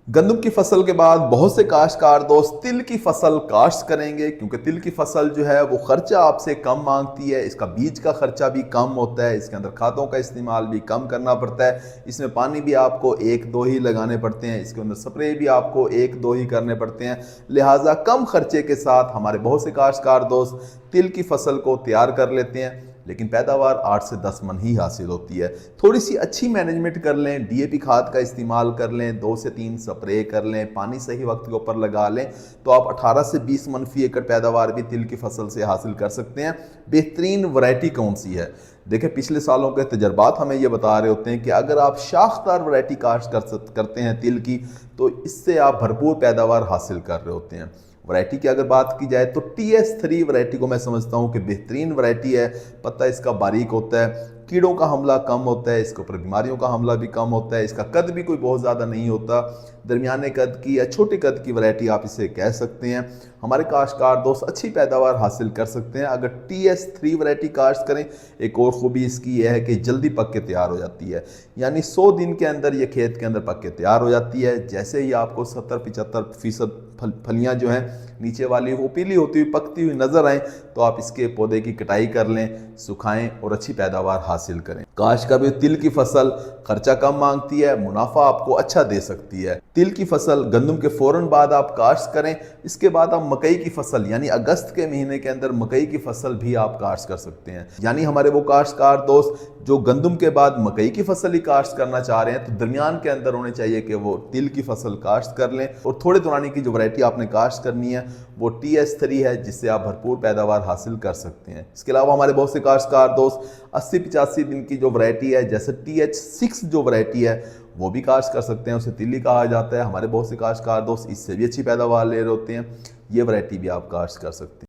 गंदम की फसल के बाद बहुत से काश्तकार दोस्त तिल की फसल काश्त करेंगे, क्योंकि तिल की फसल जो है वो खर्चा आपसे कम मांगती है। इसका बीज का खर्चा भी कम होता है, इसके अंदर खादों का इस्तेमाल भी कम करना पड़ता है, इसमें पानी भी आपको एक दो ही लगाने पड़ते हैं, इसके अंदर स्प्रे भी आपको एक दो ही करने पड़ते हैं। लिहाजा कम खर्चे के साथ हमारे बहुत से काश्तकार दोस्त तिल की फसल को तैयार कर लेते हैं, लेकिन पैदावार 8 से 10 मन ही हासिल होती है। थोड़ी सी अच्छी मैनेजमेंट कर लें, डीएपी खाद का इस्तेमाल कर लें, 2 से 3 स्प्रे कर लें, पानी सही वक्त के ऊपर लगा लें, तो आप 18 से 20 मन फी एकड़ पैदावार भी तिल की फसल से हासिल कर सकते हैं। बेहतरीन वैरायटी कौन सी है? देखिए, पिछले सालों के तजर्बात हमें ये बता रहे होते हैं कि अगर आप शाखदार वैरायटी काश्त करते हैं तिल की, तो इससे आप भरपूर पैदावार हासिल कर रहे होते हैं। वैरायटी की अगर बात की जाए तो TS3 वैरायटी को मैं समझता हूँ कि बेहतरीन वैरायटी है। पत्ता इसका बारीक होता है, कीड़ों का हमला कम होता है, इसके ऊपर बीमारियों का हमला भी कम होता है, इसका कद भी कोई बहुत ज़्यादा नहीं होता। दरमियाने कद की या छोटे कद की वैरायटी आप इसे कह सकते हैं। हमारे काश्तकार दोस्त अच्छी पैदावार हासिल कर सकते हैं अगर TS3 वैरायटी काश्त करें। एक और खूबी इसकी यह है कि जल्दी पक के तैयार हो जाती है, यानी 100 दिन के अंदर ये खेत के अंदर पक के तैयार हो जाती है। जैसे ही आपको 70-75% फलियाँ जो हैं नीचे वाली वो पीली होती हुई पकती हुई नजर आए, तो आप इसके पौधे की कटाई कर लें, सुखाएं और अच्छी पैदावार हासिल करें। काश्त का भी तिल की फसल खर्चा कम मांगती है, मुनाफा आपको अच्छा दे सकती है। तिल की फसल गंदम के फौरन बाद आप काश्त करें, इसके बाद आप मकई की फसल यानी अगस्त के महीने के अंदर मकई की फसल भी आप काश्त कर सकते हैं। यानी हमारे वो काश्तकार दोस्त जो गंदम के बाद मकई की फसल ही काश्त करना चाह रहे हैं, तो दरमियान के अंदर होने चाहिए कि वो तिल की फसल काश्त कर लें। और थोड़े दुरानी की जो वैरायटी आपने काश्त करनी है वो TS3 है, जिससे आप भरपूर पैदावार हासिल कर सकते हैं। इसके अलावा हमारे बहुत से काश्तकार दोस्त 80-85 दिन की जो वैरायटी है, जैसे TH6 जो वैरायटी है, वो भी काश्त कर सकते हैं। उसे तिल्ली कहा जाता है। हमारे बहुत से काश्तकार दोस्त इससे भी अच्छी पैदावार ले रहे होते हैं। ये वैरायटी भी आप काश्त कर सकते हैं।